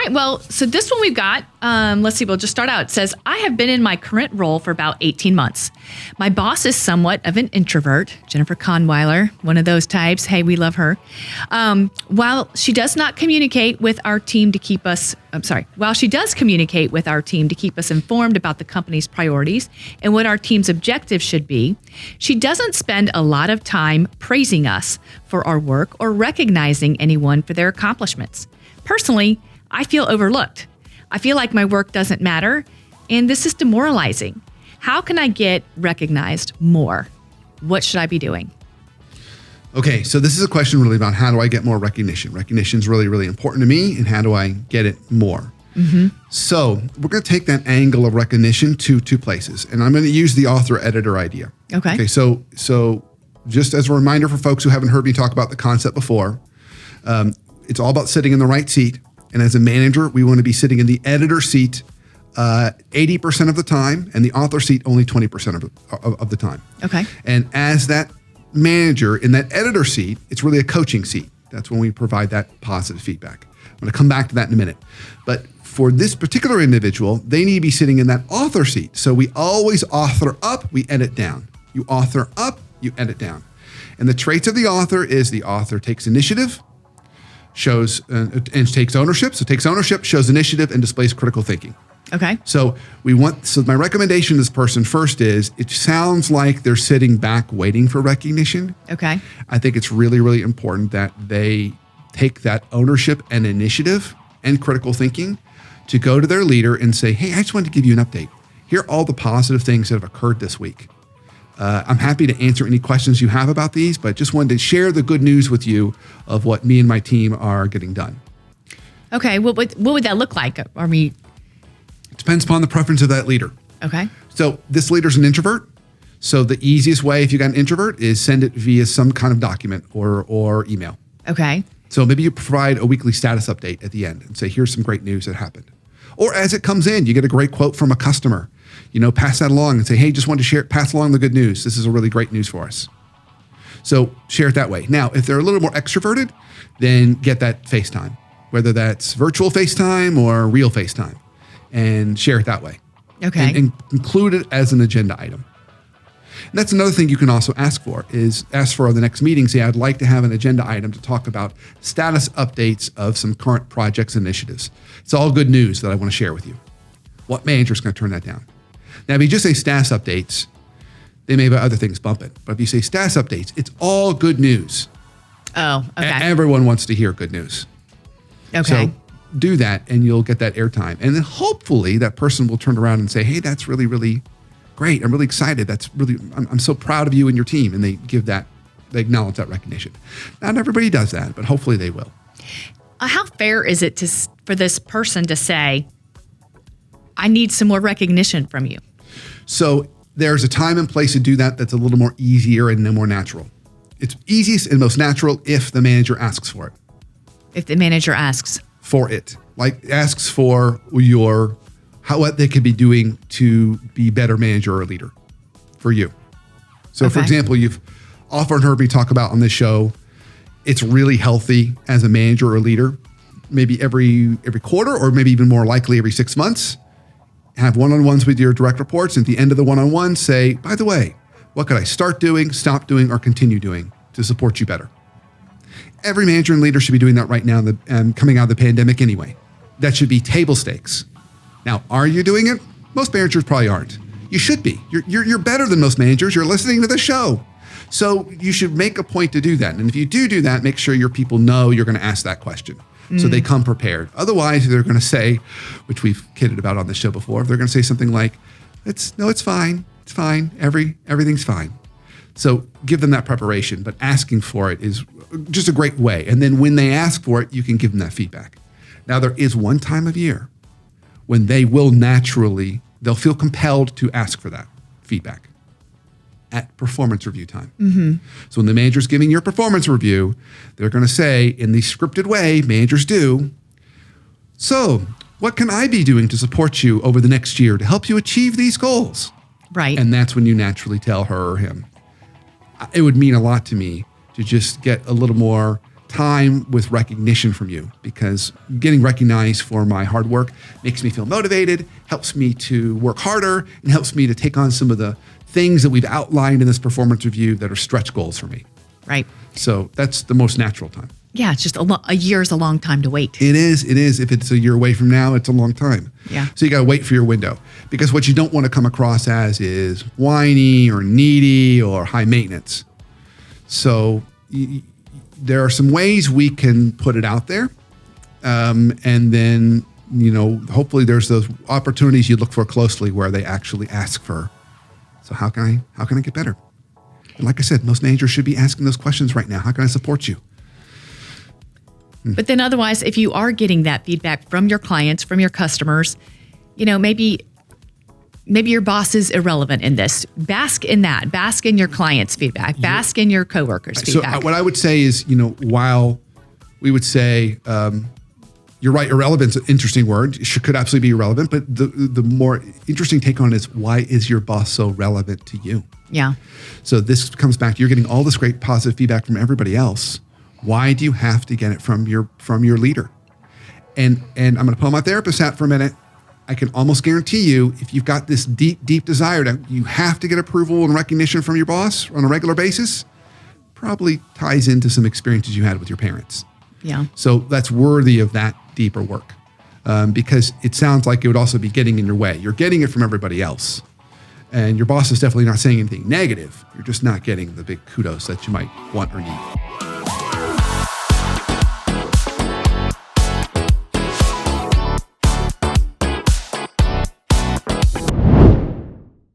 right. Well, so this one we've got, let's see, we'll just start out. It says, I have been in my current role for about 18 months. My boss is somewhat of an introvert, Jennifer Conweiler, one of those types. Hey, we love her. While she does not communicate with our team to keep us, while she does communicate with our team to keep us informed about the company's priorities and what our team's objectives should be, she doesn't spend a lot of time praising us for our work or recognizing anyone for their accomplishments. Personally, I feel overlooked. I feel like my work doesn't matter, and this is demoralizing. How can I get recognized more? What should I be doing? Okay, so this is a question really about how do I get more recognition? Recognition is really, really important to me, and how do I get it more? Mm-hmm. So we're going to take that angle of recognition to two places, and I'm going to use the author-editor idea. Okay. So just as a reminder for folks who haven't heard me talk about the concept before, it's all about sitting in the right seat. And as a manager, we want to be sitting in the editor seat 80% of the time and the author seat only 20% of the time. Okay. And as that manager in that editor seat, it's really a coaching seat. That's when we provide that positive feedback. I'm going to come back to that in a minute. But for this particular individual, they need to be sitting in that author seat. So we always author up, we edit down. You author up, you edit down. And the traits of the author is the author takes initiative, shows and takes ownership. So takes ownership, shows initiative, and displays critical thinking. Okay. So my recommendation to this person first is, it sounds like they're sitting back waiting for recognition. Okay. I think it's really, really important that they take that ownership and initiative and critical thinking to go to their leader and say, hey, I just wanted to give you an update. Here are all the positive things that have occurred this week. I'm happy to answer any questions you have about these, but just wanted to share the good news with you of what me and my team are getting done. Okay. What would that look like? It depends upon the preference of that leader. Okay. So this leader's an introvert. So the easiest way, if you got an introvert, is send it via some kind of document or email. Okay. So maybe you provide a weekly status update at the end and say, here's some great news that happened. Or as it comes in, you get a great quote from a customer. Pass that along and say, hey, just wanted to pass along the good news. This is a really great news for us. So share it that way. Now, if they're a little more extroverted, then get that FaceTime, whether that's virtual FaceTime or real FaceTime, and share it that way. Okay. And include it as an agenda item. And that's another thing you can also ask for on the next meeting. Say, I'd like to have an agenda item to talk about status updates of some current projects and initiatives. It's all good news that I want to share with you. What manager is going to turn that down? Now, if you just say status updates, they may have other things bump it. But if you say status updates, it's all good news. Oh, okay. Everyone wants to hear good news. Okay. So do that and you'll get that airtime. And then hopefully that person will turn around and say, hey, that's really, really great. I'm really excited. I'm so proud of you and your team. And they acknowledge that recognition. Not everybody does that, but hopefully they will. How fair is it for this person to say, I need some more recognition from you? So there's a time and place to do that that's a little more easier and more natural. It's easiest and most natural if the manager asks for it. If the manager asks for it, like asks for what they could be doing to be better manager or leader for you. So for example, you've often heard me talk about on this show, it's really healthy as a manager or leader, maybe every quarter or maybe even more likely every 6 months, have one-on-ones with your direct reports. At the end of the one-on-one, say, by the way, what could I start doing, stop doing, or continue doing to support you better? Every manager and leader should be doing that right now and coming out of the pandemic anyway. That should be table stakes. Now, are you doing it? Most managers probably aren't. You should be. You're better than most managers. You're listening to the show. So you should make a point to do that. And if you do that, make sure your people know you're going to ask that question. So they come prepared. Otherwise, they're going to say, which we've kidded about on this show before, they're going to say something like, it's fine. It's fine. Everything's fine. So give them that preparation, but asking for it is just a great way. And then when they ask for it, you can give them that feedback. Now, there is one time of year when they'll feel compelled to ask for that feedback at performance review time. Mm-hmm. So when the manager's giving your performance review, they're going to say in the scripted way managers do, so what can I be doing to support you over the next year to help you achieve these goals? Right. And that's when you naturally tell her or him. It would mean a lot to me to just get a little more time with recognition from you, because getting recognized for my hard work makes me feel motivated, helps me to work harder, and helps me to take on some of the things that we've outlined in this performance review that are stretch goals for me. Right. So that's the most natural time. Yeah, it's just a year is a long time to wait. It is. If it's a year away from now, it's a long time. Yeah. So you got to wait for your window, because what you don't want to come across as is whiny or needy or high maintenance. So there are some ways we can put it out there. And then, hopefully there's those opportunities you look for closely where they actually ask for, so how can I get better? And like I said, most managers should be asking those questions right now. How can I support you? But then otherwise, if you are getting that feedback from your clients, from your customers, maybe your boss is irrelevant in this. Bask in that. Bask in your clients' feedback. Bask in your coworkers' feedback. So what I would say is, while we would say, you're right, irrelevant's an interesting word. It could absolutely be irrelevant, but the more interesting take on it is, why is your boss so relevant to you? Yeah. So this comes back to, you're getting all this great positive feedback from everybody else. Why do you have to get it from your leader? And I'm going to pull my therapist hat for a minute. I can almost guarantee you, if you've got this deep desire that you have to get approval and recognition from your boss on a regular basis, probably ties into some experiences you had with your parents. Yeah. So that's worthy of that deeper work, because it sounds like it would also be getting in your way. You're getting it from everybody else. And your boss is definitely not saying anything negative. You're just not getting the big kudos that you might want or need.